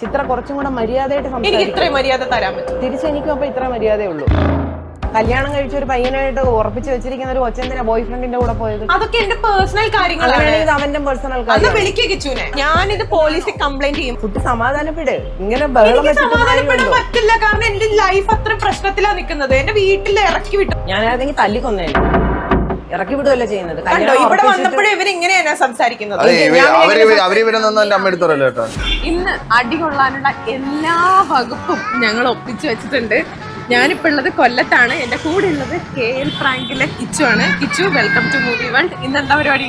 ചിത്ര കുറച്ചും കൂടെ മര്യാദയായിട്ട് എനിക്ക് ഇത്രയും മര്യാദ തരാൻ പറ്റും. തിരിച്ചെനിക്കും അപ്പൊ ഇത്ര മര്യാദയേ ഉള്ളൂ. കല്യാണം കഴിച്ച ഒരു പയ്യനായിട്ട് ഉറപ്പിച്ച് വെച്ചിരിക്കുന്ന ഒരു കൊച്ചെന്തിനാ ബോയ് ഫ്രണ്ടിന്റെ കൂടെ പോയത്? അതൊക്കെ എന്റെ പേഴ്സണൽ കാര്യങ്ങളാണ്. അവന്റെ പേഴ്സണൽ കാര്യം. വിളിക്കിച്ചുനെ ഞാനിത് പോലീസിൽ കംപ്ലൈന്റ് ചെയ്യും. കുട്ടി സമാധാനപ്പെട്. ഇങ്ങനെ സമാധാനപ്പെടാൻ പറ്റില്ല. കാരണം എന്റെ ലൈഫ് അത്ര പ്രശ്നത്തിലാണ് നിൽക്കുന്നത്. എന്റെ വീട്ടിൽ ഇറക്കി വിട്ടു. ഞാനാണെങ്കിൽ തല്ലിക്കൊന്നേ ഇറക്കി വിടുവല്ല ചെയ്യുന്നത്. ഇവിടെ വന്നപ്പോഴും ഇവരിങ്ങനെയാണ് സംസാരിക്കുന്നത്. ഇന്ന് അടി കൊള്ളാനുള്ള എല്ലാ വകുപ്പും ഞങ്ങൾ ഒപ്പിച്ചു വെച്ചിട്ടുണ്ട്. ഞാനിപ്പോ ഉള്ളത് കൊല്ലത്താണ്. എന്റെ കൂടെ ഉള്ളത് KL പ്രാങ്കിലെ കിച്ചു ആണ്. Kichu, welcome to movie world. ഇന്ന് എന്താ പരിപാടി?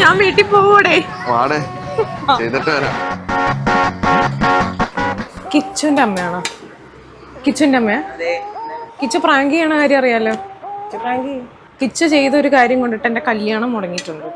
ഞാൻ വീട്ടിൽ പോവൂടെ? കിച്ചുന്റെ അമ്മയാണോ? കിച്ചുന്റെ അമ്മയാ? കിച്ചു പ്രാങ്ക് ചെയ്യണ കാര്യം അറിയാലോ. കിച്ചു ചെയ്ത ഒരു കാര്യം കൊണ്ടിട്ട് എന്റെ കല്യാണം മുടങ്ങിയിട്ടുണ്ട്.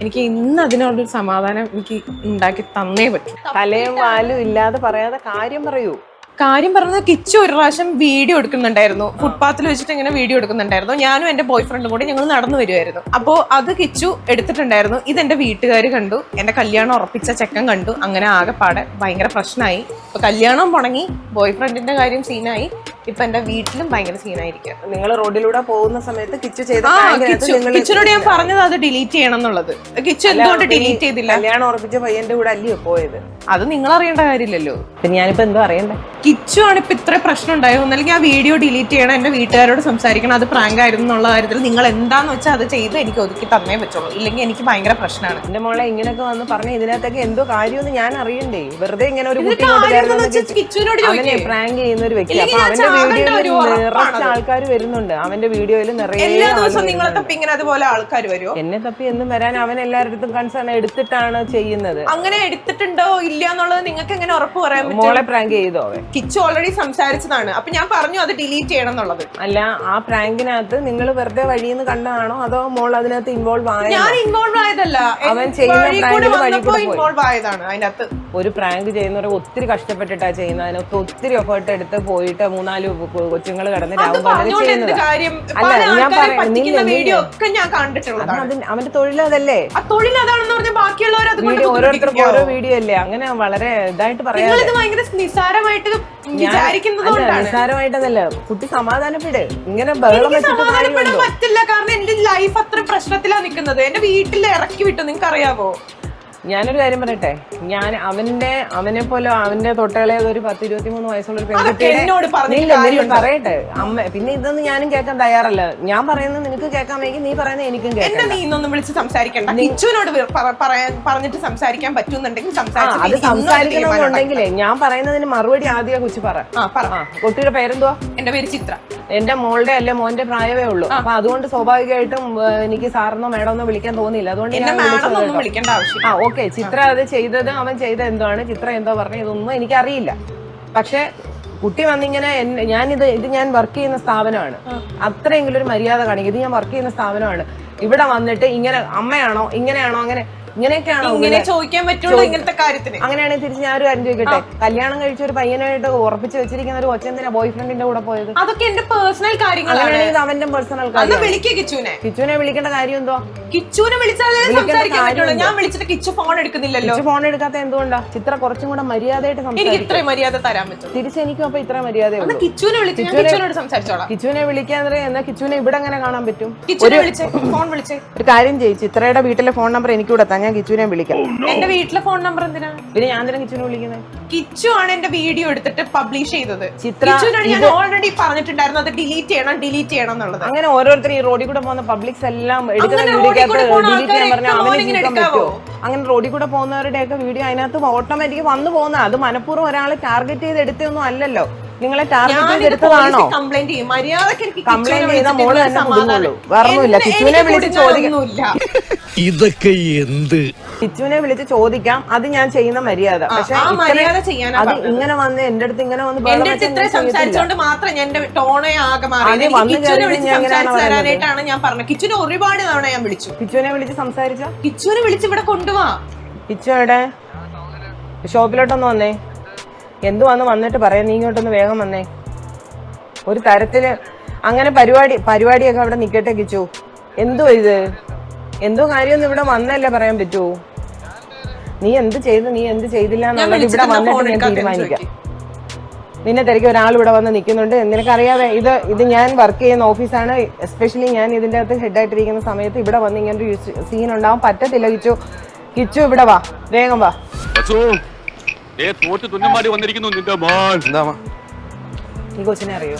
എനിക്ക് ഇന്ന് അതിനോടൊരു സമാധാനം എനിക്ക് ഉണ്ടാക്കി തന്നേ പറ്റും. തലയും വാലും ഇല്ലാതെ പറയാതെ കാര്യം പറയൂ. കാര്യം പറഞ്ഞത്, കിച്ചു ഒരു പ്രാവശ്യം വീഡിയോ എടുക്കുന്നുണ്ടായിരുന്നു. ഫുട്പാത്തിൽ വെച്ചിട്ട് ഇങ്ങനെ വീഡിയോ എടുക്കുന്നുണ്ടായിരുന്നു. ഞാനും എന്റെ ബോയ് ഫ്രണ്ടും കൂടി ഞങ്ങൾ നടന്നു വരുമായിരുന്നു. അപ്പോൾ അത് കിച്ചു എടുത്തിട്ടുണ്ടായിരുന്നു. ഇതെന്റെ വീട്ടുകാർ കണ്ടു, എന്റെ കല്യാണം ഉറപ്പിച്ച ചെക്കൻ കണ്ടു. അങ്ങനെ ആകെപ്പാടെ ഭയങ്കര പ്രശ്നമായി. ഇപ്പൊ കല്യാണം മുടങ്ങി, ബോയ് ഫ്രണ്ടിന്റെ കാര്യം സീനായി. ഇപ്പൊ എന്റെ വീട്ടിലും ഭയങ്കര സീനായിരിക്കും. നിങ്ങൾ റോഡിലൂടെ പോകുന്ന സമയത്ത് കിച്ചു ചെയ്ത കിച്ചുനോട് ഞാൻ പറഞ്ഞത് അത് ഡിലീറ്റ് ചെയ്യണം എന്നുള്ളത്. കിച്ചു എന്തുകൊണ്ട് ഡിലീറ്റ് ചെയ്തില്ല? കല്യാണം ഉറപ്പിച്ച പയ്യന്റെ കൂടെ അല്ലയോ പോയത്? അത് നിങ്ങൾ അറിയേണ്ട കാര്യമില്ലല്ലോ. പിന്നെ ഞാനിപ്പോ എന്തോ അറിയണ്ടേ? കിച്ചു ആണ് ഇപ്പൊ ഇത്ര പ്രശ്നം ഉണ്ടായോ? അല്ലെങ്കിൽ ആ വീഡിയോ ഡിലീറ്റ് ചെയ്യണം, എന്റെ വീട്ടുകാരോട് സംസാരിക്കണം, അത് പ്രാങ്ക് ആയിരുന്നു എന്നുള്ള കാര്യത്തിൽ നിങ്ങൾ എന്താന്ന് വെച്ചാൽ അത് ചെയ്ത് എനിക്ക് ഒതുക്കി തന്നേ പറ്റുള്ളൂ. ഇല്ലെങ്കിൽ എനിക്ക് ഭയങ്കര പ്രശ്നമാണ്. എന്റെ മോളെ ഇങ്ങനെയൊക്കെ വന്ന് പറഞ്ഞ ഇതിനകത്തൊക്കെ എന്തോ കാര്യമെന്ന് ഞാൻ അറിയണ്ടേ? വെറുതെ ഇങ്ങനെ ഒരു പ്രാങ്ക് ചെയ്യുന്ന ഒരു വ്യക്തി. അപ്പൊ അവന്റെ വീഡിയോയിൽ നിറച്ച ആൾക്കാർ വരുന്നുണ്ട്. അവന്റെ വീഡിയോയിൽ നിറയെ എല്ലാ ദിവസവും നിങ്ങളെ തപ്പി ഇങ്ങനെ അതുപോലെ ആൾക്കാർ വരുമോ? എന്നെ തപ്പി എന്നും വരാൻ അവൻ എല്ലാവരുടെ കൺസേൺ എടുത്തിട്ടാണ് ചെയ്യുന്നത്. അങ്ങനെ എടുത്തിട്ടുണ്ടോ ഇല്ല എന്നുള്ളത് നിങ്ങൾക്ക് എങ്ങനെ ഉറപ്പ് പറയാൻ പറ്റും? മോളെ പ്രാങ്ക് ചെയ്തോ? കിച്ചു ഓൾറെഡി സംസാരിച്ചതാണ്. അപ്പൊ ഞാൻ പറഞ്ഞു അത് ഡിലീറ്റ് ചെയ്യണം എന്നുള്ളത്. അല്ല, ആ പ്രാങ്കിനകത്ത് നിങ്ങൾ വെറുതെ വഴിന്ന് കണ്ടതാണോ അതോ മോൾ അതിനകത്ത് ഇൻവോൾവ് ആയ? ഞാൻ ഇൻവോൾവ് ആയതല്ല, അവൻ ചെയ്യുന്ന ഇൻവോൾവ് ആയതാണ്. അതിനകത്ത് ഒരു പ്രാങ്ക് ചെയ്യുന്നവരെ ഒത്തിരി കഷ്ടപ്പെട്ടിട്ടാ ചെയ്യുന്നത്. അതിനകത്ത് ഒത്തിരി എഫേർട്ട് എടുത്ത് പോയിട്ട് 3-4 കൊച്ചുങ്ങൾ കടന്ന് രാവും ചെയ്യുന്നത്. അവന്റെ തൊഴിൽ അതല്ലേ? ഓരോരുത്തർക്കും ഓരോ വീഡിയോ അല്ലേ? അങ്ങനെ വളരെ ഇതായിട്ട് പറയാം. നിസ്സാരമായിട്ടതല്ല. കുട്ടി സമാധാനപ്പെട്. ഇങ്ങനെ പറ്റില്ല. കാരണം എന്റെ ലൈഫ് അത്ര പ്രശ്നത്തിലാണ് നിൽക്കുന്നത്. എന്റെ വീട്ടിൽ ഇറക്കി വിട്ടു. നിങ്ങൾക്ക് അറിയാവോ? ഞാനൊരു കാര്യം പറയട്ടെ, ഞാൻ അവനെ പോലെ അവന്റെ തൊട്ടകളെ ഒരു 10-23 വയസ്സുള്ള ഒരു പെൺകുട്ടിയെ പറയട്ടെ അമ്മ. പിന്നെ ഇതൊന്നും ഞാനും കേൾക്കാൻ തയ്യാറല്ല. ഞാൻ പറയുന്നത് നിനക്ക് കേൾക്കാമെങ്കിൽ നീ പറയുന്നത് എനിക്കും കേൾക്കാം. നീ ഇന്നൊന്നും വിളിച്ച് സംസാരിക്കണ്ട. കിച്ചുവിനോട് പറഞ്ഞിട്ട് സംസാരിക്കാൻ പറ്റുന്നുണ്ടെങ്കിൽ അത് സംസാരിക്കണമെന്നുണ്ടെങ്കിലേ ഞാൻ പറയുന്നതിന് മറുപടി ആദ്യം കൊച്ചു പറ. കുട്ടിയുടെ പേരെന്തുവാ? എന്റെ പേര് ചിത്ര. എന്റെ മോളുടെ അല്ലെ മോന്റെ പ്രായമേ ഉള്ളൂ. അപ്പൊ അതുകൊണ്ട് സ്വാഭാവികമായിട്ടും എനിക്ക് സാറിനോ മേഡമെന്നോ വിളിക്കാൻ തോന്നിയില്ല. അതുകൊണ്ട് വിളിക്കേണ്ട ആവശ്യം. ഓക്കെ, ചിത്ര അത് ചെയ്തത് അവൻ ചെയ്ത എന്താണ്, ചിത്ര എന്തോ പറഞ്ഞു, ഇതൊന്നും എനിക്കറിയില്ല. പക്ഷെ കുട്ടി വന്നിങ്ങനെ ഇത് ഞാൻ വർക്ക് ചെയ്യുന്ന സ്ഥാപനമാണ്, അത്രയെങ്കിലും ഒരു മര്യാദ കാണിക്കും. ഇത് ഞാൻ വർക്ക് ചെയ്യുന്ന സ്ഥാപനമാണ്. ഇവിടെ വന്നിട്ട് ഇങ്ങനെ അമ്മയാണോ ഇങ്ങനെയാണോ ഇങ്ങനെയൊക്കെയാണോ ഇങ്ങനെ ചോദിക്കാൻ പറ്റുള്ളൂ ഇങ്ങനത്തെ കാര്യത്തിന്? അങ്ങനെയാണെങ്കിൽ തിരിച്ച് ഞാനൊരു കാര്യം ചോദിക്കട്ടെ, കല്യാണം കഴിച്ച ഒരു പയ്യനായിട്ട് ഉറപ്പിച്ച് വെച്ചിരിക്കുന്ന ഒരു കൊച്ചെന്തിനാ ബോയ് ഫ്രണ്ടിന്റെ കൂടെ പോയത്? അതൊക്കെ എന്റെ പേഴ്സണൽ കാര്യങ്ങളാണ്. അവന്റെ പേഴ്സണൽ കാര്യം. കിച്ചുവിനെ വിളിക്കേണ്ട കാര്യം എന്തോ? കിച്ചുവിനെ വിളിച്ചാലേ സംസാരിക്കാൻ പറ്റുള്ളൂ. ഞാൻ വിളിച്ചിട്ട് കിച്ചു ഫോൺ എടുക്കുന്നില്ലല്ലോ. ഫോൺ എടുക്കാത്ത എന്തുകൊണ്ടാ? ചിത്ര കുറച്ചും കൂടെ മര്യാദയായിട്ട് എനിക്ക് ഇത്രയും മര്യാദ തരാൻ പറ്റും. തിരിച്ചെനിക്കും അപ്പൊ ഇത്ര മര്യാദ. കിച്ചുവിനെ വിളിച്ച് കിച്ചുവിനോട് സംസാരിച്ചോളാം. കിച്ചുവിനെ വിളിക്കാതെ എന്നാ കിച്ചുവിനെ ഇവിടെ എങ്ങനെ കാണാൻ പറ്റും? ഫോൺ വിളിച്ചേ. ഒരു കാര്യം ചെയ്യും, ചിത്രയുടെ വീട്ടിലെ ഫോൺ നമ്പർ എനിക്ക് കൂടെ ഞാൻ കിച്ചുവിനെ വിളിക്കാം. എന്റെ വീട്ടിലെ ഫോൺ നമ്പർ എന്തിനാ? പിന്നെ ഞാൻ തന്നെ കിച്ചുവിനെ വിളിക്കുന്നത്. കിച്ചു ആണ് എന്റെ വീഡിയോ എടുത്തിട്ട് പബ്ലിഷ് ചെയ്തത്. ഞാൻ ഓൾറെഡി പറഞ്ഞിട്ടുണ്ടായിരുന്നു അത് ഡിലീറ്റ് ചെയ്യണം എന്നുള്ളത്. അങ്ങനെ ഓരോരുത്തർ ഈ റോഡിൽ കൂടെ പോകുന്ന പബ്ലിക്സ് എല്ലാം എടുക്കുന്ന ഡിലീറ്റ് ചെയ്യാൻ പറഞ്ഞാൽ അങ്ങനെ റോഡിൽ കൂടെ പോകുന്നവരുടെ ഒക്കെ വീഡിയോ അതിനകത്ത് ഓട്ടോമാറ്റിക് വന്നു പോകുന്ന. അത് മനഃപൂർവ്വം ഒരാളെ ടാർഗറ്റ് ചെയ്ത് എടുത്തൊന്നും അല്ലല്ലോ. നിങ്ങളെ ടാർഗറ്റ് ചെയ്തെടുത്തതാണോ? കംപ്ലൈന്റ് ചെയ്ത മോള് തന്നെ കുടുങ്ങുള്ളൂ, വേറൊന്നുമില്ല. കിച്ചുവിനെ വിളിച്ച് ചോദിക്കാം. ഇതൊക്കെ എന്ത്? കിച്ചുവിനെ വിളിച്ച് ചോദിക്കാം, അത് ഞാൻ ചെയ്യുന്ന മര്യാദ. പക്ഷെ അത് ഇങ്ങനെ വന്ന് എന്റെ അടുത്ത് ഇങ്ങനെ വന്ന് സംസാരിച്ചോണ്ട് മാത്രം എന്റെ ടോണേ ആകെ മാറി. ഞാൻ പറഞ്ഞു കിച്ചുവിനെ ഒരുപാട് തവണ ഞാൻ വിളിച്ചു. കിച്ചുവിനെ വിളിച്ച് സംസാരിച്ച കിച്ചുവിനെ വിളിച്ച് ഇവിടെ കൊണ്ടുപോവാ. കിച്ചു എവിടെ? ഷോപ്പിലോട്ടൊന്ന് വന്നേ. വന്നിട്ട് പറയാം. നീ ഇങ്ങോട്ടൊന്ന് വേഗം വന്നേ. ഒരു തരത്തില് അങ്ങനെ പരിപാടിയൊക്കെ അവിടെ നിക്കട്ടെ. കിച്ചു എന്തോ ഇത് എന്തോ കാര്യമൊന്നും ഇവിടെ വന്നല്ലേ പറയാൻ പറ്റൂ. നീ എന്ത് ചെയ്തു നീ എന്ത് ചെയ്തില്ല എന്നുള്ളത് ഇവിടെ വന്നിട്ട് ഞാൻ തീരുമാനിക്കാം. നിന്നെ തിരക്കി ഒരാൾ ഇവിടെ വന്ന് നിൽക്കുന്നുണ്ട്. നിനക്കറിയാതെ ഇത് ഞാൻ വർക്ക് ചെയ്യുന്ന ഓഫീസാണ്. എസ്പെഷ്യലി ഞാൻ ഇതിൻ്റെ അകത്ത് ഹെഡായിട്ടിരിക്കുന്ന സമയത്ത് ഇവിടെ വന്ന് ഇങ്ങനൊരു സീൻ ഉണ്ടാവാൻ പറ്റത്തില്ല. കിച്ചു ഇവിടെ വാ, വേഗം വാ. ഈ കൊച്ചിനെ അറിയോ?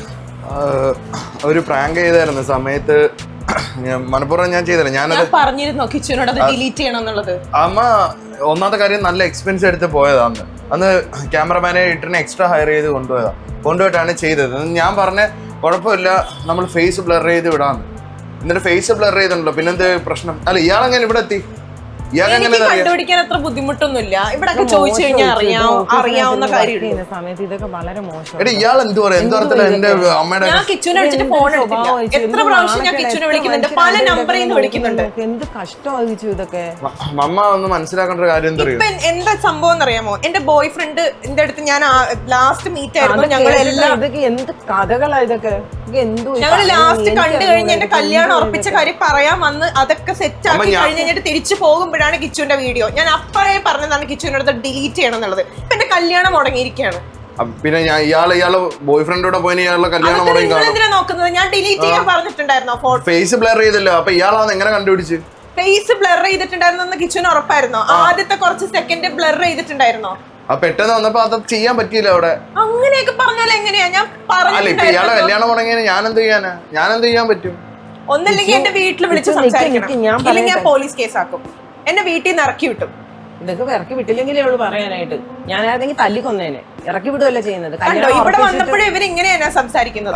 ഒരു പ്രാങ്ക് ചെയ്തായിരുന്നു സമയത്ത് മനഃപൂർവ്വം ഞാൻ ചെയ്തില്ല. ഞാനത് പറഞ്ഞിരുന്നോ കിച്ചുവിനോട് അത് ഡിലീറ്റ് ചെയ്യണമെന്നുള്ളത്? അമ്മ ഒന്നാമത്തെ കാര്യം നല്ല എക്സ്പെൻസ് എടുത്ത് പോയതാണ്. അന്ന് ക്യാമറമാനെ ഇട്ടിന് എക്സ്ട്രാ ഹയർ ചെയ്ത് കൊണ്ടുപോയിട്ടാണ് ചെയ്തത്. ഞാൻ പറഞ്ഞ കുഴപ്പമില്ല, നമ്മൾ ഫേസ് ബ്ലർ ചെയ്ത് വിടാന്ന്. എന്നിട്ട് ഫേസ് ബ്ലർ ചെയ്തിട്ടുണ്ടല്ലോ, പിന്നെന്ത് പ്രശ്നം? അല്ല ഇയാളെങ്ങനെ ഇവിടെ എത്തി? കണ്ടുപിടിക്കാൻ അത്ര ബുദ്ധിമുട്ടൊന്നുമില്ല. ഇവിടെ ചോദിച്ചു കഴിഞ്ഞാൽ അറിയാവുന്ന കാര്യമാണ്. സമയത്ത് ഇതൊക്കെ വളരെ മോശം. എടാ ഇയാൾ എന്ത് പറയാ? എന്തോരത്തില്ല എന്റെ അമ്മയുടെ ഞാൻ കിച്ചുവിനെ വിളിച്ചിട്ട് ഫോൺ എടുത്തില്ല. എത്ര പ്രാവശ്യം ഞാൻ കിച്ചുവിനെ വിളിക്കുന്നുണ്ട്, പല നമ്പറിൽ നിന്ന് വിളിക്കുന്നുണ്ട്. എന്ത് കഷ്ടമായിരിക്കും ഇതൊക്കെ. മമ്മ ഒന്ന് മനസ്സിലാക്കേണ്ട ഒരു കാര്യം എന്താ അറിയോ? എന്താ സംഭവം എന്നറിയാമോ? എന്റെ ബോയ് ഫ്രണ്ട് എന്റെ അടുത്ത് ഞാൻ ലാസ്റ്റ് മീറ്റ് ആയിരുന്നു. ഞങ്ങൾ ഇതൊക്കെ എന്ത് കഥകളാ ഇതൊക്കെ. ഞങ്ങൾ ലാസ്റ്റ് കണ്ടു കഴിഞ്ഞ് എന്റെ കല്യാണം ഉറപ്പിച്ച കാര്യം പറയാൻ വന്ന് അതൊക്കെ സെറ്റ് ആക്കി കഴിഞ്ഞിട്ട് തിരിച്ചു പോകുമ്പോഴാണ് കിച്ചുവിന്റെ വീഡിയോ. ഞാൻ അപ്പഴേ പറഞ്ഞതാണ് കിച്ചുവിനോട് ഡിലീറ്റ് ചെയ്യണം എന്നുള്ളത്. ഇപ്പൊ എന്റെ കല്യാണം മുടങ്ങിയിരിക്കുകയാണ്. പിന്നെ ഇയാള് ബോയ് ഫ്രണ്ടോടെ പോയി ഇയാളുടെ കല്യാണം എന്തിനാ നോക്കുന്നത്? ഞാൻ ഡിലീറ്റ് ചെയ്യാൻ പറഞ്ഞിട്ടുണ്ടായിരുന്നോ? ഫേസ് ബ്ലർ ചെയ്തല്ലോ. അപ്പൊ ഇയാളാന്ന് എങ്ങനെ കണ്ടുപിടിച്ച്? ഫേസ് ബ്ലർ ചെയ്തിട്ടുണ്ടായിരുന്നു കിച്ചുവിന് ഉറപ്പായിരുന്നോ? ആദ്യത്തെ കുറച്ച് സെക്കൻഡ് ബ്ലർ ചെയ്തിട്ടുണ്ടായിരുന്നോ? പെട്ടെന്ന് വന്നപ്പോ അത് ചെയ്യാൻ പറ്റിയില്ല അവിടെ. അങ്ങനെയൊക്കെ പറഞ്ഞാൽ എങ്ങനെയാ? ഞാൻ ഇപ്പൊ ഇയാളെ കല്യാണം മുടങ്ങിയ ഞാനെന്ത് ചെയ്യാൻ പറ്റും? ഒന്നല്ലെങ്കിൽ എന്റെ വീട്ടിൽ വിളിച്ച് സംസാരിക്കണം, ഇല്ലെങ്കിൽ ഞാൻ പോലീസ് കേസാക്കും. എന്നെ വീട്ടിൽ നിന്ന് ഇറക്കി വിട്ടും. ഇതൊക്കെ ഇറക്കി വിട്ടില്ലെങ്കിലേ അവള് പറയാനായിട്ട്. ഞാനായിരുന്നെങ്കിൽ തല്ലിക്കൊന്നേനെ. ഇറക്കി വിടുവല്ല ചെയ്യുന്നത്. ഇവിടെ വന്നപ്പോഴും ഇവരിങ്ങനെയാണ് സംസാരിക്കുന്നത്.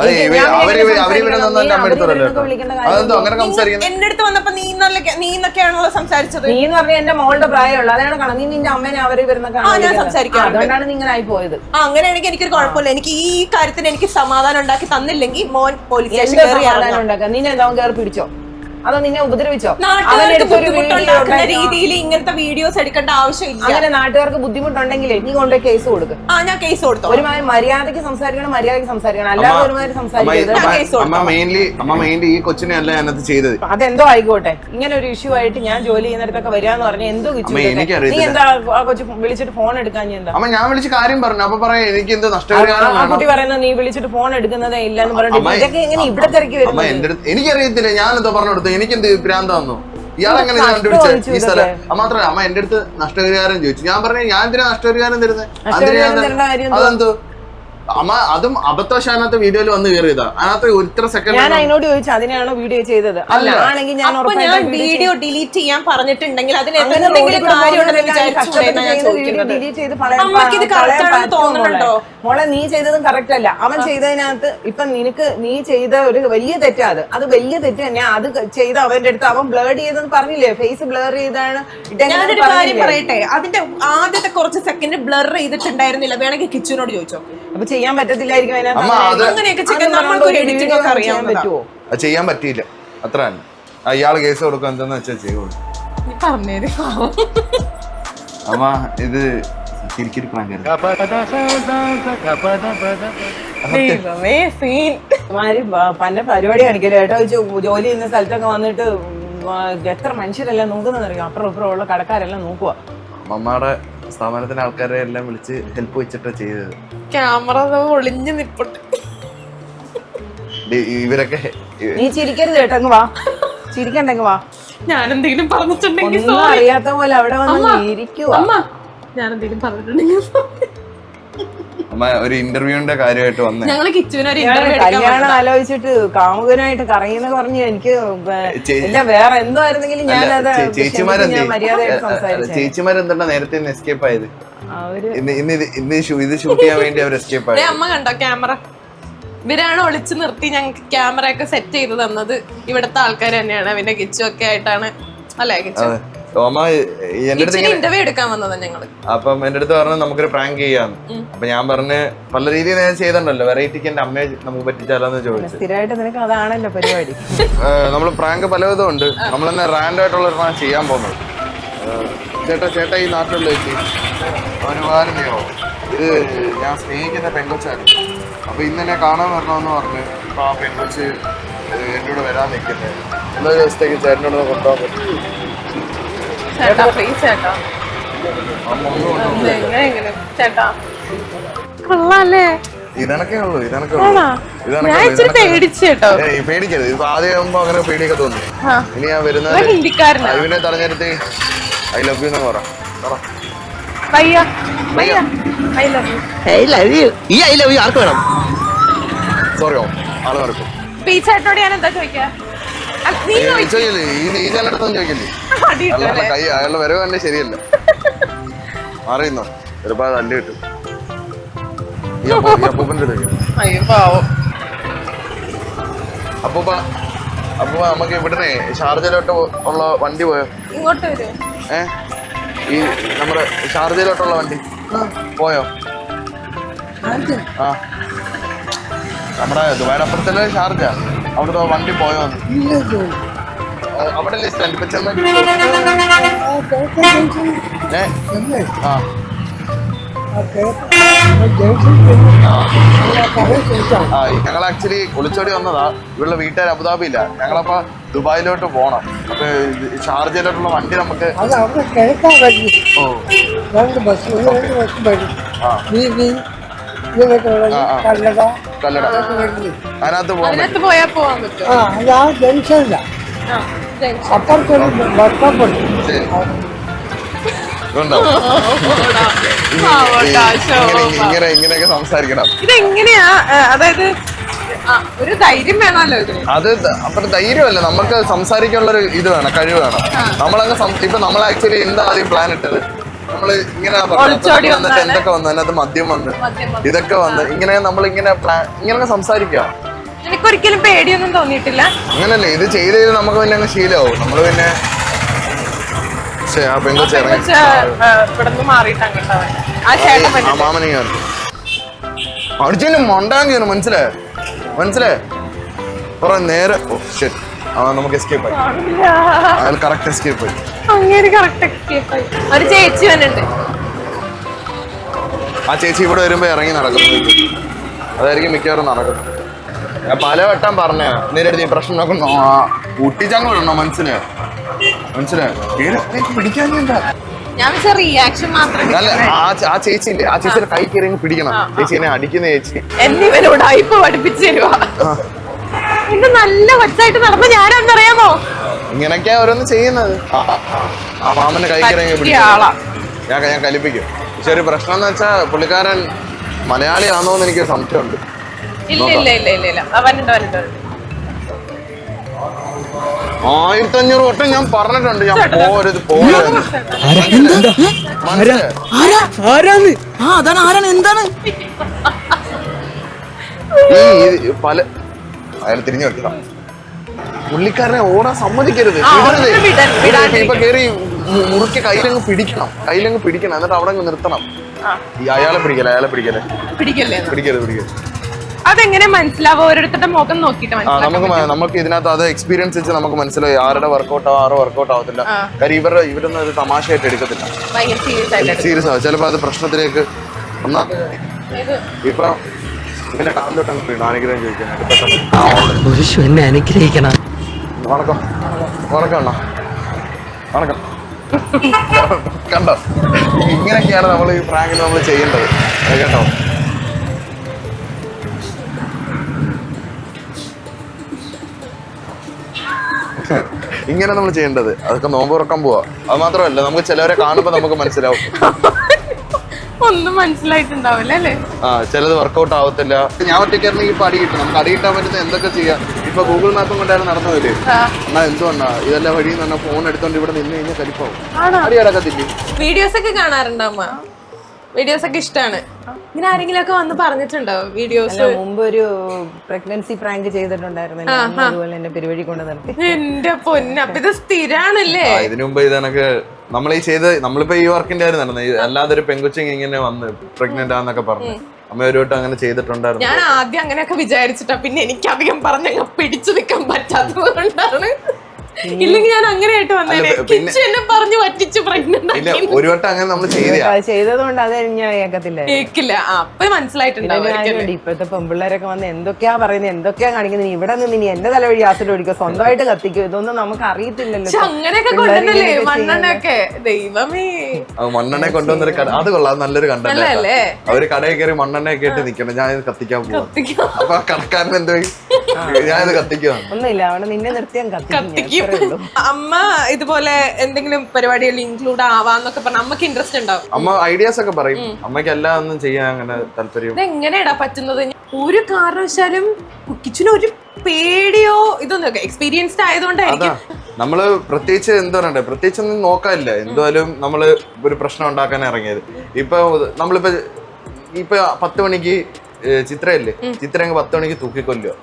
എന്റെ അടുത്ത് വന്നപ്പോ നീന്നൊക്കെയാണല്ലോ സംസാരിച്ചത്. നീ എന്ന് പറഞ്ഞാൽ എന്റെ മോളുടെ പ്രായമുള്ള അതാണ് കാണാം. നീ നിന്റെ അമ്മേനെ അവര് വരുന്ന ഞാൻ സംസാരിക്കാം. അതുകൊണ്ടാണ് നീ ഇങ്ങനെ ആയി പോയത്. അങ്ങനെയാണെങ്കിൽ എനിക്കൊരു കുഴപ്പമില്ല. എനിക്ക് ഈ കാര്യത്തിന് എനിക്ക് സമാധാനം ഉണ്ടാക്കി തന്നില്ലെങ്കിൽ മോൻ പോലീസ് സ്റ്റേഷൻ സമാധാനം ഉണ്ടാക്കാം. നിന്നെ എന്താ കയറി പിടിച്ചോ? അതോ നിന്നെ ഉപദ്രവിച്ചോ? രീതിയിൽ ഇങ്ങനത്തെ വീഡിയോസ് എടുക്കേണ്ട ആവശ്യമില്ല. അങ്ങനെ നാട്ടുകാർക്ക് ബുദ്ധിമുട്ടുണ്ടെങ്കിലേ നീ കൊണ്ടുപോയി കേസ് കൊടുക്കും. ഞാൻ കേസ് കൊടുത്തു. ഒരുമാതിരി മര്യാദയ്ക്ക് സംസാരിക്കണം, അല്ലാതെ ഒരുമാതിരി സംസാരിക്കരുത്. ഈ കൊച്ചിനെ അല്ല ഞാനത് ചെയ്തത്. അതെന്തോ ആയിക്കോട്ടെ. ഇങ്ങനെ ഒരു ഇഷ്യൂ ആയിട്ട് ഞാൻ ജോലി ചെയ്യുന്നിടത്തൊക്കെ വരികയെന്ന് പറഞ്ഞാൽ എന്തോ നീ എന്താ ആ കൊച്ചു വിളിച്ചിട്ട് ഫോൺ എടുക്കാൻ? അമ്മ ഞാൻ വിളിച്ച് കാര്യം പറഞ്ഞു. അപ്പൊ പറയാം എനിക്ക് എന്ത് നഷ്ടപരിഹാരം. ആ കുട്ടി പറയുന്നത് നീ വിളിച്ചിട്ട് ഫോൺ എടുക്കുന്നതേ ഇല്ലെന്ന് പറഞ്ഞിട്ട് ഇതൊക്കെ എങ്ങനെ ഇവിടെ തിരക്കി വരുന്നത്? എനിക്കറിയത്തില്ല. ഞാനെന്തോ പറഞ്ഞു കൊടുത്തു. എനിക്കെന്ത് ഭ്രാന്ത് വന്നു? ഇയാളെങ്ങനെ കണ്ടുപിടിച്ച ഈ സ്ഥലം? മാത്രമല്ല അമ്മ എന്റെ അടുത്ത് നഷ്ടപരിഹാരം ചോദിച്ചു. ഞാൻ പറഞ്ഞു ഞാൻ എന്തിനാ നഷ്ടപരിഹാരം തരുന്നത്? അതെന്തോ അമ്മ അതും അബദ്ധവശാനത്തെ വീഡിയോയിൽ വന്ന് കയറിയതാ. അതിനകത്ത് ഇത്ര സെക്കൻഡ് ഞാൻ അതിനോട് ചോദിച്ചു അതിനാണോ വീഡിയോ ചെയ്തത്? അല്ല ആണെങ്കിൽ ഞാൻ വീഡിയോ ഡിലീറ്റ് ചെയ്യാൻ പറഞ്ഞിട്ടുണ്ടെങ്കിൽ മോളെ നീ ചെയ്തതും കറക്റ്റ് അല്ല. അവൻ ചെയ്തതിനകത്ത് ഇപ്പൊ നിനക്ക് നീ ചെയ്ത ഒരു വലിയ തെറ്റാ. അത് വലിയ തെറ്റ് തന്നെയാ. അത് ചെയ്ത് അവന്റെ അടുത്ത് അവൻ ബ്ലർ ചെയ്തെന്ന് പറഞ്ഞില്ലേ? ഫേസ് ബ്ലർ ചെയ്താണ്. ഞാനൊരു കാര്യം പറയട്ടെ, അതിന്റെ ആദ്യത്തെ കുറച്ച് സെക്കൻഡ് ബ്ലർ ചെയ്തിട്ടുണ്ടായിരുന്നില്ല. വേണമെങ്കിൽ കിച്ചുവിനോട് ചോദിച്ചോ. അപ്പൊ ചെയ്യാൻ പറ്റത്തില്ലായിരിക്കും. ചെയ്യാൻ പറ്റിയില്ല. അത്ര അയാള് കേസ് കൊടുക്കുക എന്താന്ന് വെച്ചാൽ ചെയ്യുള്ളൂ. അമ്മ ഇത് പല പരിപാടി കാണിക്കല്ലോ കേട്ടോ. ജോലി ചെയ്യുന്ന സ്ഥലത്തൊക്കെ വന്നിട്ട് എത്ര മനുഷ്യരെല്ലാം നോക്കുന്നറിയോ? അപ്പുറം ഇപ്പുറം ഉള്ള കടക്കാരെല്ലാം നോക്കുക. അമ്മയുടെ സ്ഥാപനത്തിലെ ആൾക്കാരെ എല്ലാം വിളിച്ച് ഹെൽപ്പ് വെച്ചിട്ടാ ചെയ്തത്. ക്യാമറ ഒളിഞ്ഞു നിൽപ്പുണ്ട്. ഇവരൊക്കെ നീ ചിരിക്കരുത് കേട്ടോ. വാ, ചിരിക്കണ്ടെങ്കി വാ. ഞാൻ എന്തെങ്കിലും പറഞ്ഞിട്ടുണ്ടെങ്കിൽ അറിയാത്ത പോലെ അവിടെ വന്ന് ഇരിക്കുവാ. ഞാൻ എന്തെങ്കിലും പറഞ്ഞിട്ടുണ്ടെങ്കിൽ അമ്മ ഒരു ഇന്റർവ്യൂവിന്റെ കാര്യമായിട്ട് വന്നേ. ഞങ്ങള് കിച്ചുവിന് ഒരു ഇന്റർവ്യൂ കല്യാണം ആലോചിച്ചിട്ട് കാമുകനായിട്ട് കറങ്ങിയെന്ന് പറഞ്ഞ് എനിക്ക് എല്ലാം വേറെ എന്തോ ആയിരുന്നെങ്കിലും ഞാനത് മര്യാദയായിട്ട് സംസാരിച്ചു. ചേച്ചിമാരെന്താ നേരത്തെ എസ്കേപ്പ് ആയത്? ഇന്ന് ഇത് ഷൂട്ട് ചെയ്യാൻ വേണ്ടി അവർ എസ്കേപ്പ് ആയത്. അമ്മ കണ്ടോ ക്യാമറ? ഇവരാണ് ഒളിച്ചു നിർത്തി ഞങ്ങൾക്ക് ക്യാമറ ഒക്കെ സെറ്റ് ചെയ്ത് തന്നത്. ഇവിടുത്തെ ആൾക്കാർ തന്നെയാണ്. പിന്നെ കിച്ചു ഒക്കെ ആയിട്ടാണ് അല്ലേ? കിച്ചു ഇന്റർവ്യൂ എടുക്കാൻ വന്നതാ ഞങ്ങള്. അപ്പം എന്റെ അടുത്ത് പറഞ്ഞു നമുക്കൊരു പ്രാങ്ക് ചെയ്യാന്ന്. അപ്പൊ ഞാൻ പറഞ്ഞ് പല രീതിയിൽ ഞാൻ ചെയ്തിട്ടുണ്ടല്ലോ. വെറൈറ്റിക്ക് എന്റെ അമ്മയെ നമുക്ക് പറ്റിച്ചാലോന്ന് ചോദിച്ചു. സ്ഥിരമായിട്ട് നിനക്ക് അതാണല്ലോ പരിപാടി. നമ്മള് പ്രാങ്ക് പലവിധം ഉണ്ട്. നമ്മളെന്നെ റാൻഡ് ആയിട്ടുള്ള ഒരു ചെയ്യാൻ പോകുന്നത്. ചേട്ടാ ഈ നാട്ടിലുള്ള ഒരു വാരനെയോ ഇത് ഞാൻ സ്നേഹിക്കുന്ന പെങ്കൊച്ചായിരുന്നു. അപ്പൊ ഇന്ന് എന്നെ കാണാൻ വരണമെന്ന് പറഞ്ഞു. അപ്പൊ ആ പെങ്കൊച്ച് എന്റെ കൂടെ വരാൻ നിൽക്കുന്നത്. എല്ലാ ദിവസത്തേക്ക് ചേട്ടനോട് കൊണ്ടുപോകാൻ പറ്റും. അമ്മ ഒന്നും കൊണ്ടുപോകില്ല. എങ്ങനെ ചേട്ടാ കൊള്ളാല്ലേ? ഇതണക്കേ ഉള്ളൂ ഞാൻ ഇച്ചിരി പേടിച്ചു കേട്ടോ. പേടിക്കരുത്. ഇപ്പൊ ആദ്യം ആകുമ്പോ അങ്ങനെ പേടിയൊക്കെ തോന്നി. ഇനി ഞാൻ വരുന്നത് ഹിന്ദിക്കാരനാ. ഇവനെ തടഞ്ഞെടുത്ത് ഐ ലവ് യു എന്ന് പറ. ഭയ്യ ഭയ്യ ഐ ലവ് യു. ഈ ഐ ലവ് യു ആർക്ക് വേണം? സോറിയോ ആള് നടക്കും. ഈ ചേട്ടനോട് ഞാൻ എന്താ ചോദിക്കാ? നീ ചോദിക്കില്ലേ ഈ ചേട്ടടുത്തൊന്നും ചോദിക്കില്ലേ? അല്ല കൈ അയാളുടെ വരവ് തന്നെ ശരിയല്ല. അറിയുന്നോ ഒരുപാട് തല്ലി കിട്ടും. ഈ അപ്പൂപ്പൻ്റെ അയ്യോ പാവം. അപ്പൂപ്പ നമുക്ക് ഇവിടുന്ന് ഷാർജയിലോട്ട് ഉള്ള വണ്ടി പോയോ? ഇങ്ങോട്ട് വരൂ. ഈ നമ്മുടെ ഷാർജയിലോട്ടുള്ള വണ്ടി പോയോ? ആ നമ്മുടെ ദുബായുടെ അപ്പുറത്തല്ലേ ഷാർജ, അവിടുത്തെ വണ്ടി പോയോ? അവിടെ ലിസ്റ്റ് ഇപ്പൊ ചെന്ന ആ ഞങ്ങൾ ആക്ച്വലി ഒളിച്ചോടി വന്നതാ. ഇവരുടെ വീട്ടുകാർ അബുദാബിയില്ല. ഞങ്ങളപ്പോ ദുബായിലോട്ട് പോണം. അപ്പൊ ഷാർജയിലോട്ടുള്ള വണ്ടി നമുക്ക് അതിനകത്ത് അതിനകത്ത് പോയാ പോവാൻ പറ്റും. അപ്പുറത്തൊരു ബസ് സ്റ്റോപ്പ് ഉണ്ട്. ഇങ്ങനെയൊക്കെ സംസാരിക്കണം. ഇതെങ്ങനെയാ? അതായത് ഒരു ധൈര്യം വേണമല്ലോ ഇതിന്. അത് അത്ര ധൈര്യമല്ല, നമുക്ക് സംസാരിക്കാനുള്ള ഒരു ഇത് വേണം, കഴിവ് വേണം. നമ്മളങ്ങ് ഇപ്പൊ നമ്മൾ ആക്ച്വലി എന്താ ആദ്യം പ്ലാൻ ഇട്ടത്? നമ്മള് ഇങ്ങനെ വന്നിട്ട് എന്തൊക്കെ വന്നു, അതിനകത്ത് മദ്യം വന്ന് ഇതൊക്കെ വന്ന് ഇങ്ങനെ നമ്മളിങ്ങനെ ഇങ്ങനെ സംസാരിക്കുക. എനിക്കൊരിക്കലും പേടിയൊന്നും തോന്നിയിട്ടില്ല. അങ്ങനല്ലേ ഇത് ചെയ്ത് നമുക്ക് പിന്നെ അങ്ങ് ശീലമാവും. നമ്മള് പിന്നെ മാമനെ അടിച്ചു മൊണ്ടാൻ മനസ്സിലായേ കുറെ നേരെ നമുക്ക് എസ്കേപ്പ് ആയി. അയാൾ കറക്റ്റ് എസ്കേപ്പ് ആയി. ഒരു ചേച്ചി വന്നിട്ട് ആ ചേച്ചി ഇവിടെ വരുമ്പോ ഇറങ്ങി നടക്കുന്നു. അതായിരിക്കും മിക്കവാറും നടക്കുന്നത്. ഞാൻ പലവട്ടം പറഞ്ഞ നേരിട്ട് ഈ പ്രശ്നം നോക്കുന്നു. ഊട്ടിച്ചങ്ങ് വിടണോ? മനസ്സിലായോ? പിടിക്കാൻ ഞാൻ റിയാക്ഷൻ മാത്രം. അല്ല ആ ചേച്ചി ഇല്ലേ, ആ ചേച്ചിയുടെ കൈ കയറി പിടിക്കണം. ചേച്ചി എന്നെ അടിക്കുന്ന ചേച്ചി എന്നിവനോട് അയപ്പ് പഠിപ്പിച്ചു തരുവാ. ഇത് നല്ല കൊച്ചായിട്ട് നടന്ന ഞാനെന്നറിയാമോ? ഇങ്ങനൊക്കെയാ ഓരോന്ന് ചെയ്യുന്നത്. ആ മാമന്റെ കൈ കയറി ഞാൻ കലിപ്പിക്കും. പക്ഷെ ഒരു പ്രശ്നം എന്ന് വെച്ചാ പുള്ളിക്കാരൻ മലയാളിയാണോ എന്ന് എനിക്കൊരു സംശയമുണ്ട്. ഇല്ല 1500 വട്ടം ഞാൻ പറഞ്ഞിട്ടുണ്ട്. ഞാൻ പോരുത്. പല അയാൾ തിരിഞ്ഞു വെക്കണം. പുള്ളിക്കാരനെ ഓടാൻ സമ്മതിക്കരുത്. ഇപ്പൊ കേറി മുറുക്കി കയ്യിലങ്ങ് പിടിക്കണം. എന്നിട്ട് അവിടെ അങ്ങ് നിർത്തണം. അയാളെ പിടിക്കരുത്. അതെങ്ങനെ മനസ്സിലാവും? ഓരോരുത്തരുടെ മുഖം നോക്കിട്ട് നമുക്ക് ഇതിനകത്ത് അത് എക്സ്പീരിയൻസ് വെച്ച് നമുക്ക് മനസ്സിലായി ആരുടെ വർക്കൗട്ട് ആവും, ആരുടെ വർക്കൗട്ട് ആവത്തില്ല. കാര്യം ഇവരൊന്നും അത് തമാശയായിട്ട് എടുക്കത്തില്ല, സീരിയസ് ആവും. ചിലപ്പോ അത് പ്രശ്നത്തിലേക്ക് ഇപ്പൊ ഇങ്ങനെ കാലിലോട്ടങ്ങ് വീണു. അനുഗ്രഹം ചോദിക്കാനായിട്ട് എന്നെ അനുഗ്രഹിക്കണം. വണക്കം കണ്ടോ? ഇങ്ങനെയൊക്കെയാണ് നമ്മൾ ഈ പ്രാങ്കിന് നമ്മൾ ചെയ്യേണ്ടത് കേട്ടോ. ഇങ്ങനെ നമ്മൾ ചെയ്യേണ്ടത്. അതൊക്കെ നോമ്പ് തുറക്കാൻ പോവാ. അത് മാത്രമല്ല നമുക്ക് ചിലവരെ കാണുമ്പോ നമുക്ക് മനസ്സിലാവും. ഒന്നും മനസ്സിലായിട്ടുണ്ടാവില്ല അല്ലേ? ചിലത് വർക്കൗട്ട് ആവത്തില്ല. ഞാൻ ഒറ്റയ്ക്കായിരുന്നെങ്കിൽ ഇപ്പൊ അടി കിട്ടും. നമുക്ക് അടി കിട്ടാൻ പറ്റുന്ന എന്തൊക്കെ ചെയ്യാം. ഇപ്പൊ ഗൂഗിൾ മാപ്പും കൊണ്ടായിരുന്നു നടന്നു വരില്ലേ? എന്നാ എന്തുകൊണ്ടാ ഇതെല്ലാം വഴി എന്ന് പറഞ്ഞാൽ ഫോൺ എടുത്തോണ്ട് ഇവിടെ നിന്ന് കഴിഞ്ഞാൽ കലിപ്പാവും. അടി അടക്കത്തില്ലേ? വീഡിയോസ് ഒക്കെ കാണാറുണ്ടോ അമ്മ? വീഡിയോസ് ഒക്കെ ഇഷ്ടമാണ്. ഇങ്ങനെ ആരെങ്കിലും ഒക്കെ വന്ന് പറഞ്ഞിട്ടുണ്ടോ വീഡിയോസ്? മുമ്പ് ഒരു പ്രഗ്നൻസി പ്രാങ്ക് ചെയ്തിട്ടുണ്ടായിരുന്നു. അതുപോലെ എന്നെ പെരുവഴി കൊണ്ട് നിർത്തി. എന്റെ പൊന്നെ, അപ്പൊ ഇത് സ്ഥിരാണല്ലേ? ഇതിനു മുമ്പ് ഇതനക്ക് നമ്മളിപ്പോ ഈ വർക്കിന്റെ ആയിരുന്നു നടന്നത്. അല്ലാതെ ഒരു പെങ്കുച്ചിങ് ഇങ്ങനെ വന്ന് പ്രഗ്നന്റ് ആന്നൊക്കെ പറഞ്ഞു. അമ്മ ഒരു വട്ടം അങ്ങനെ ചെയ്തിട്ടുണ്ടായിരുന്നു. ഞാൻ ആദ്യം അങ്ങനെയൊക്കെ വിചാരിച്ചിട്ടാ. പിന്നെ എനിക്കധികം പറഞ്ഞ പിടിച്ചു നിൽക്കാൻ പറ്റാത്തത് കൊണ്ടാണ് ഇല്ലെങ്കിൽ ഞാൻ അങ്ങനെയായിട്ട് വന്നേനെ. പിന്നെ- കിച്ചു എന്നെ പറഞ്ഞു പറ്റിച്ച് പ്രഗ്നന്റ് ഇല്ല ഒരു വട്ടം അങ്ങനെ നമ്മൾ ചെയ്തയാ. അത് ചെയ്തത് കൊണ്ട് അത് ഞാൻ കേൾക്കത്തില്ല. കേക്കില്ല. അപ്പൊ മനസ്സിലായിട്ടുണ്ടാവും. ഇപ്പോഴത്തെ പെമ്പിള്ളേരൊക്കെ വന്ന് എന്തൊക്കെയാ പറയുന്നത്, എന്തൊക്കെയാ കാണിക്കുന്നത്, ഇവിടെ നിന്ന് ഇനി എന്റെ തല വഴി ആസിഡ് ഒഴിക്കുക, സ്വന്തമായിട്ട് കത്തിക്കും, ഇതൊന്നും നമുക്ക് അറിയത്തില്ലല്ലോ. അങ്ങനെയൊക്കെ കൊണ്ടുവന്നല്ലേ മണ്ണെണ്ണയൊക്കെ. ദൈവമേ, മണ്ണെണ്ണ കൊണ്ടുവന്നൊരു കട, അത് കൊള്ളാം, നല്ലൊരു കണ്ടന്റ്. അവര് കടയിൽ കയറി മണ്ണെണ്ണയൊക്കെ ഇട്ട് നിക്കണം, ഞാൻ ഇത് കത്തിക്കാൻ പോവാ. അപ്പൊ ആ കടക്കാരൻ എന്തോ ഞാനിത് കത്തിക്കുവാണ്. ഒന്നുമില്ല, അവിടെ നിന്നെ നിർത്തിയാൻ കത്തിക്കും. അമ്മ ഇതുപോലെ എന്തെങ്കിലും പരിപാടികളിൽ ഇൻക്ലൂഡ് ആവാന്നൊക്കെ പറഞ്ഞ അമ്മക്ക് ഇൻട്രസ്റ്റ് ഉണ്ടാവും. അമ്മ ഐഡിയാസ് ഒക്കെ പറയും. അമ്മയ്ക്ക് എല്ലാം ഒന്നും ചെയ്യാൻ അങ്ങനെ താല്പര്യം. ഇത് എങ്ങനെയാടാ പറ്റുന്നത്? ഒരു കാരണവശാലും കിച്ചന് ഒരു പേടിയോ ഇതൊന്നും എക്സ്പീരിയൻസ്ഡ് ആയതുകൊണ്ടായിരിക്കും. നമ്മള് പ്രത്യേകിച്ച് എന്താ പറയണ്ടേ, പ്രത്യേകിച്ച് ഒന്നും നോക്കാനില്ല. എന്തായാലും നമ്മള് ഒരു പ്രശ്നം ഉണ്ടാക്കാൻ ഇറങ്ങിയത്. ഇപ്പൊ നമ്മളിപ്പോ 10 മണിക്ക് ചിത്രയല്ലേ, ചിത്ര 10 മണിക്ക് തൂക്കിക്കൊല്ലുക.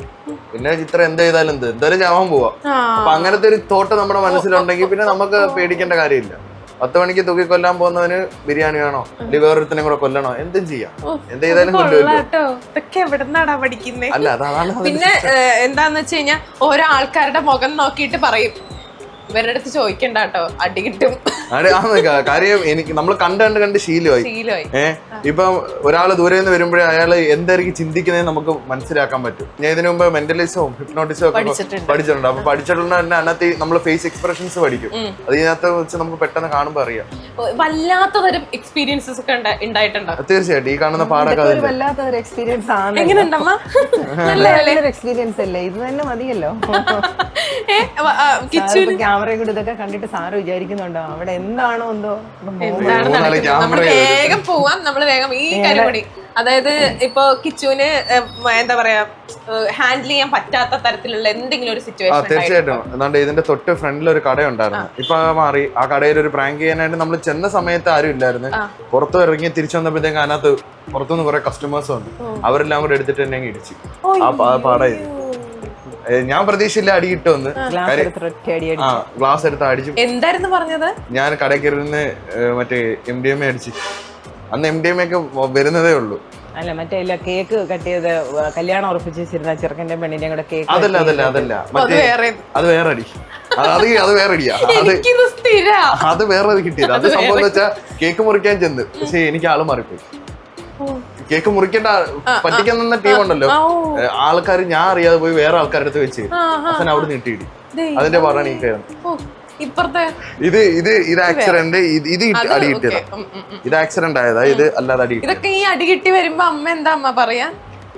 പിന്നെ ചിത്ര എന്ത് ചെയ്താലും എന്തായാലും ചാവാൻ പോവാ. അപ്പൊ അങ്ങനത്തെ ഒരു തോട്ട് നമ്മുടെ മനസ്സിലുണ്ടെങ്കിൽ പിന്നെ നമുക്ക് പേടിക്കേണ്ട കാര്യമില്ല. 10 മണിക്ക് തൂക്കിക്കൊല്ലാൻ പോകുന്നവന് ബിരിയാണി വേണോ അല്ലെങ്കിൽ വേറൊരുത്തനെ കൂടെ കൊല്ലണോ, എന്തും ചെയ്യാം, എന്ത് ചെയ്താലും കൊല്ലുമല്ലോ. ഇതൊക്കെ എവിടെന്നാടാ പഠിക്കുന്നേ? അല്ല അതാണ്. പിന്നെ എന്താന്ന് വെച്ച് കഴിഞ്ഞാൽ ഓരോ ആൾക്കാരുടെ മുഖം നോക്കിയിട്ട് പറയും, ഇവരുടെ അടുത്ത് ചോദിക്കണ്ട കേട്ടോ, അടി കിട്ടും. കാര്യം എനിക്ക് നമ്മൾ കണ്ട് ശീലമായി. ഇപ്പൊ ഒരാള് ദൂരെ നിന്ന് വരുമ്പോഴേ അയാള് എന്തായിരിക്കും ചിന്തിക്കുന്നതെന്ന് നമുക്ക് മനസ്സിലാക്കാൻ പറ്റും. ഞാൻ ഇതിനു മുമ്പ് മെന്റലിസവും ഹിപ്നോട്ടിസവും ഒക്കെ പഠിച്ചിട്ടുണ്ട്. അപ്പൊ പഠിച്ചിട്ടുണ്ട് തന്നെ അതിനകത്ത് നമ്മൾ ഫേസ് എക്സ്പ്രഷൻസ് പഠിക്കും. അത് ഇതിനകത്ത് വെച്ച് നമുക്ക് പെട്ടെന്ന് കാണുമ്പോൾ അറിയാം. വല്ലാത്തതരം എക്സ്പീരിയൻസസ് ഒക്കെ ഉണ്ടായിട്ടുണ്ടോ? തീർച്ചയായിട്ടും ഈ കാണുന്ന പാടൊക്കെ വല്ലാത്തൊരു എക്സ്പീരിയൻസ് ആണ്. എങ്ങനെയുണ്ടമ്മ? എക്സ്പീരിയൻസ് അല്ലേ ഇത്? തന്നെ മതിയല്ലോ. ക്യാമറയെ കൂടി ഇതൊക്കെ കണ്ടിട്ട് സാറ് വിചാരിക്കുന്നുണ്ടോ അവിടെ എന്താണോ എന്തോ നമ്മള് വേഗം പോവാം. നമ്മള് വേഗം ഈ കരിമണി, അതായത് ഇപ്പൊ കിച്ചുവിന് എന്താ പറയാ ഹാൻഡിൽ ചെയ്യാൻ പറ്റാത്ത തരത്തിലുള്ള എന്തെങ്കിലും ഒരു സിറ്റുവേഷൻ. തീർച്ചയായിട്ടും. എന്താണ്ട് ഇതിന്റെ തൊട്ട് ഫ്രണ്ടിൽ ഒരു കട ഉണ്ടായിരുന്നു. ഇപ്പൊ മാറി. ആ കടയിൽ ഒരു പ്രാങ്ക് ചെയ്യാനായിട്ട് നമ്മൾ ചെന്ന സമയത്ത് ആരും ഇല്ലായിരുന്നു. പുറത്ത് ഇറങ്ങി തിരിച്ചു വന്നപ്പോഴത്തേക്ക് അതിനകത്ത് പുറത്തുനിന്ന് കുറെ കസ്റ്റമേഴ്സ് വന്നു. അവരെല്ലാം കൂടെ എടുത്തിട്ട് എന്നെ ഇടിച്ചു. ആ പാടായി. ഞാൻ പ്രതീക്ഷയില്ല അടി കിട്ടുമെന്ന്. ഗ്ലാസ് എടുത്ത് അടിച്ചു. എന്തായിരുന്നു പറഞ്ഞത്? ഞാൻ കടയിൽ കയറുന്ന മറ്റേ MDMA അടിച്ചു. അന്ന് MDMA ഒക്കെ വരുന്നതേ ഉള്ളൂ. അല്ല മറ്റേ കേക്ക് കട്ട് ചെയ്ത് കല്യാണം ഉറപ്പിച്ച് വെച്ചിരുന്ന ചെറുക്കന്റെ പെണ്ണിന്റെയും കൂടെ കേക്ക്. അതല്ല മറ്റേ അത് വേറെ അടി. അത് വേറെ അടിയാ. അത് വേറെ കിട്ടിയത്. അത് സംഭവം എന്ന് വെച്ചാൽ കേക്ക് മുറിക്കാൻ ചെന്ന്, പക്ഷെ എനിക്ക് ആള് മാറിപ്പോയി. കേക്ക് മുറിക്കേണ്ട പറ്റിക്കാൻ നിന്ന ടീം ഉണ്ടല്ലോ, ആൾക്കാർ ഞാൻ അറിയാതെ പോയി വേറെ ആൾക്കാരുടെ അടുത്ത് വെച്ച് അവസാനം അവിടെ നീട്ടിയിടി. അതിന്റെ പറഞ്ഞാണ് ഈ കയറുന്നത്. ഇത് ആക്സിഡന്റ്. ഇത് അടി കിട്ടിയതാ. ഇത് ആക്സിഡന്റ് ആയതാ. ഇത് അല്ലാതെ അടി. ഇതൊക്കെ ഈ അടി കിട്ടി വരുമ്പോ അമ്മ എന്താ അമ്മ പറയാ?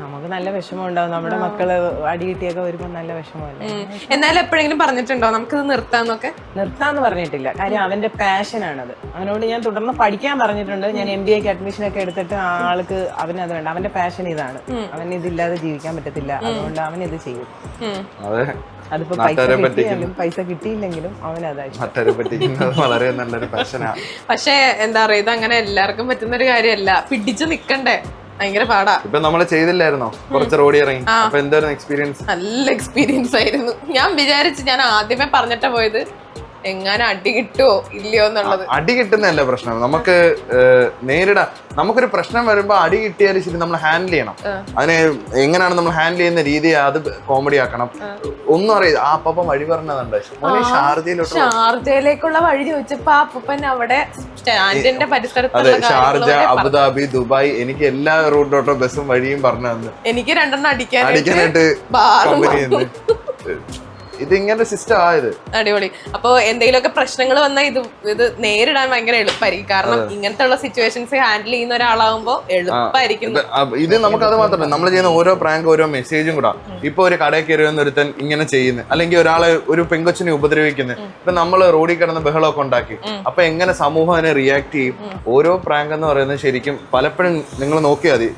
നമുക്ക് നല്ല വിഷമം ഉണ്ടാവും. നമ്മുടെ മക്കള് അടി കിട്ടിയൊക്കെ വരുമ്പോ നല്ല വിഷമമല്ലേ. എന്നാലും എപ്പോഴെങ്കിലും പറഞ്ഞിട്ടുണ്ടോ നമുക്കിത് നിർത്താന്നൊക്കെ? നിർത്താന്ന് പറഞ്ഞിട്ടില്ല. കാര്യം അവന്റെ പാഷനാണത്. അവനോട് ഞാൻ തുടർന്ന് പഠിക്കാൻ പറഞ്ഞിട്ടുണ്ട്. ഞാൻ MBAക്ക് അഡ്മിഷൻ ഒക്കെ എടുത്തിട്ട് ആൾക്ക് അവനത് വേണ്ട. അവന്റെ പാഷൻ ഇതാണ്. അവൻ ഇതില്ലാതെ ജീവിക്കാൻ പറ്റത്തില്ല. അതുകൊണ്ട് അവൻ ഇത് ചെയ്യും. അതിപ്പോ പൈസ കിട്ടിയില്ലെങ്കിലും അവനതായി. വളരെ നല്ലൊരു പാഷനാണ്. പക്ഷെ എന്താ പറയാ, ഇത് അങ്ങനെ എല്ലാവർക്കും പറ്റുന്ന ഒരു കാര്യമല്ല. പിടിച്ചു നിക്കണ്ടേ, ഭയങ്കര പാടാ. ഇപ്പൊ നമ്മള് ചെയ്തില്ലായിരുന്നോ കുറച്ച് റോഡി ഇറങ്ങി? അപ്പൊ എന്തായിരുന്നു എക്സ്പീരിയൻസ്? നല്ല എക്സ്പീരിയൻസ് ആയിരുന്നു. ഞാൻ വിചാരിച്ചു, ഞാൻ ആദ്യമേ പറഞ്ഞിട്ടാ പോയത്, എങ്ങനെ അടി കിട്ടുമോ ഇല്ലയോ എന്നുള്ളത്. അടി കിട്ടുന്നതല്ല പ്രശ്നം. നമുക്ക് നേരിടാം. നമുക്കൊരു പ്രശ്നം വരുമ്പോ അടി കിട്ടിയാലും ശരി നമ്മൾ ഹാൻഡിൽ ചെയ്യണം. അതിനെ എങ്ങനെയാണ് നമ്മൾ ഹാൻഡിൽ ചെയ്യുന്ന രീതി അത് കോമഡി ആക്കണം. ഒന്നും അറിയാം. ആ അപ്പൻ വഴി പറഞ്ഞതുണ്ട്. ഷാർജയിലേക്കുള്ള വഴി ചോദിച്ചപ്പോ ആ അപ്പൻ അവിടെ സ്റ്റാൻഡിന്റെ പരിസരത്ത്, ഷാർജ, അബുദാബി, ദുബായ്, എനിക്ക് എല്ലാ റൂട്ടിലോട്ടോ ബസ്സും വഴിയും പറഞ്ഞു തന്നു. എനിക്ക് 2 എണ്ണം അടിക്കാനായിട്ട് കമ്പനി. ഇതിങ്ങനെ സിസ്റ്റം ആയത് അടിപൊളി. അപ്പൊ എന്തെങ്കിലുമൊക്കെ പ്രശ്നങ്ങൾ വന്നാൽ ഇത് നേരിടാൻ ഭയങ്കര എളുപ്പമായിരിക്കും. കാരണം ഇങ്ങനത്തെ ഉള്ള സിറ്റുവേഷൻസ് ഹാൻഡിൽ ചെയ്യുന്ന ഒരാളാവുമ്പോ എളുപ്പമായിരിക്കും. ഇത് നമുക്ക് അത് മാത്രമല്ല, നമ്മൾ ചെയ്യുന്ന ഓരോ പ്രാങ്ക് ഓരോ മെസ്സേജും കൂടാ. ഇപ്പൊ ഒരു കടയിൽ കയറിയെന്ന് ഒരുത്തൻ ഇങ്ങനെ ചെയ്യുന്നത്, അല്ലെങ്കിൽ ഒരാളെ ഒരു പെങ്കൊച്ചിനെ ഉപദ്രവിക്കുന്നത്. ഇപ്പൊ നമ്മൾ റോഡിൽ കിടന്ന് ബഹളമൊക്കെ ഉണ്ടാക്കി. അപ്പൊ എങ്ങനെ സമൂഹം അതിനെ റിയാക്ട് ചെയ്യും? ഓരോ പ്രാങ്ക് എന്ന് പറയുന്നത് ശരിക്കും പലപ്പോഴും നിങ്ങൾ നോക്കിയാൽ മതി.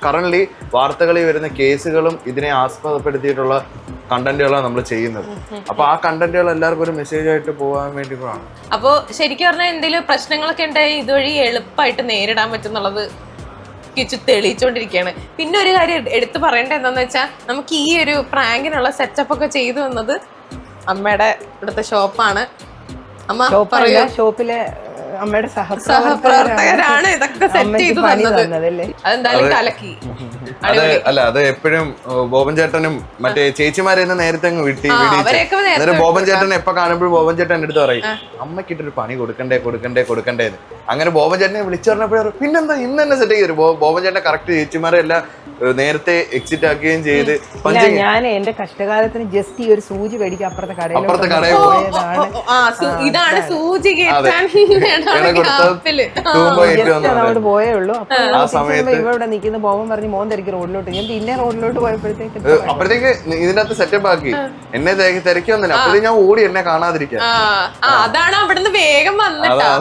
കറന്റ്ലി വാർത്തകളിൽ വരുന്ന കേസുകളും ഇതിനെ ആസ്പദപ്പെടുത്തിയിട്ടുള്ള കണ്ടന്റുകളാണ് നമ്മൾ ചെയ്യുന്നത്. അപ്പൊ ആ കണ്ടന്റുകൾ എല്ലാവർക്കും ഒരു മെസ്സേജ് ആയിട്ട് പോകാൻ വേണ്ടി കൂടാണ്. അപ്പൊ ശരിക്കും പറഞ്ഞാൽ എന്തെങ്കിലും പ്രശ്നങ്ങളൊക്കെ ഉണ്ടായി ഇതുവഴി എളുപ്പമായിട്ട് നേരിടാൻ പറ്റുന്നുള്ളത് കിച്ചു തെളിയിച്ചോണ്ടിരിക്കുകയാണ്. പിന്നെ ഒരു കാര്യം എടുത്തു പറയേണ്ടത് എന്താന്ന് വെച്ചാൽ, നമുക്ക് ഈ ഒരു പ്രാങ്കിനുള്ള സെറ്റപ്പ് ഒക്കെ ചെയ്തു വന്നത് അമ്മയുടെ ഇവിടുത്തെ ഷോപ്പാണ്. അമ്മ ഷോപ്പിലെ അമ്മയുടെ സഹപ്രവർത്തകരാണ് ഇതൊക്കെ സെറ്റ് ചെയ്ത് പണി തന്നത്. തന്നതല്ലേ. അതെന്തായാലും കലക്കി. അല്ല അത് എപ്പോഴും ബോബൻ ചേട്ടനും മറ്റേ ചേച്ചിമാരെ നേരത്തെ അങ്ങ് അവരെയൊക്കെ നേരത്തെ അന്നേരം ബോബൻ ചേട്ടൻ എപ്പോ കാണുമ്പോഴും ബോബൻ ചേട്ടൻ എന്റെ അടുത്ത് പറയും അമ്മക്കിട്ടൊരു പണി കൊടുക്കണ്ടേന്ന്. അങ്ങനെ ബോബൻ ചേട്ടനെ വിളിച്ചു പറഞ്ഞപ്പോഴും പിന്നെന്താ ഇന്ന് തന്നെ സെറ്റ് ചെയ്തു. ബോബൻ ചേട്ടൻ കറക്റ്റ് ചേച്ചിമാരെ എല്ലാം നേരത്തെ എക്സിറ്റ് ആക്കുകയും ചെയ്ത് ഞാൻ എന്റെ കഷ്ടകാലത്തിന് ജസ്റ്റ് ഈ ഒരു സൂചി മേടിക്കും അപ്പുറത്തെ കടയിൽ ഇതാണ് സൂചി കേട്ടാൻ അങ്ങോട്ട് പോയേ ഉള്ളൂ. ആ സമയത്ത് ഇവിടെ നിൽക്കുന്ന ബോബൻ പറഞ്ഞ് മോൻ തിരക്കി റോഡിലോട്ട്. ഞാൻ പിന്നെ റോഡിലോട്ട് പോയപ്പോഴത്തേക്ക് അപ്പോഴത്തേക്ക് ഇതിനകത്ത് സെറ്റപ്പ് ആക്കി എന്നെ തിരക്കി വന്നില്ല. അപ്പോഴത്തേക്ക് ഞാൻ ഓടി എന്നെ കാണാതിരിക്കാൻ. അതാണ് അവിടുന്ന് വേഗം വന്നിട്ടാ.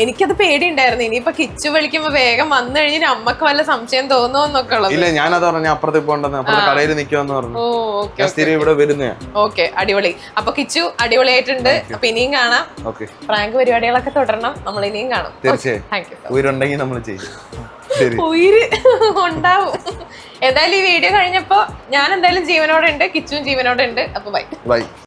എനിക്കത് പേടിയുണ്ടായിരുന്നു. ഇനിയിപ്പൊ കിച്ചു വിളിക്കുമ്പോ വേഗം വന്നു കഴിഞ്ഞാൽ അമ്മക്ക് വല്ല സംശയം തോന്നുന്നൊക്കെ. ഇല്ല ഞാനത് പറഞ്ഞ അപ്പുറത്ത് പോണ്ടെന്ന് അപ്പുറത്തെ കടയിൽ നിൽക്കുമെന്ന് പറഞ്ഞു. ഞാൻ സ്ഥിരം ഇവിടെ വരുന്നയാ. ഓക്കെ അടിപൊളി. അപ്പൊ കിച്ചു അടിപൊളിയായിട്ടുണ്ട്. അപ്പൊ ഇനിയും കാണാം. പ്രാങ്ക് പരിപാടികളൊക്കെ തുടരണം. നമ്മൾ ഇനിയും കാണാം. തീർച്ചയായും ഉയരുണ്ടെങ്കിൽ നമ്മൾ ചെയ്യും. ഉയിര് ഉണ്ടാവും. എന്തായാലും ഈ വീഡിയോ കഴിഞ്ഞപ്പോ ഞാൻ എന്തായാലും ജീവനോടെ ഉണ്ട്, കിച്ചുവും ജീവനോടെ ഉണ്ട്. അപ്പൊ ബൈ.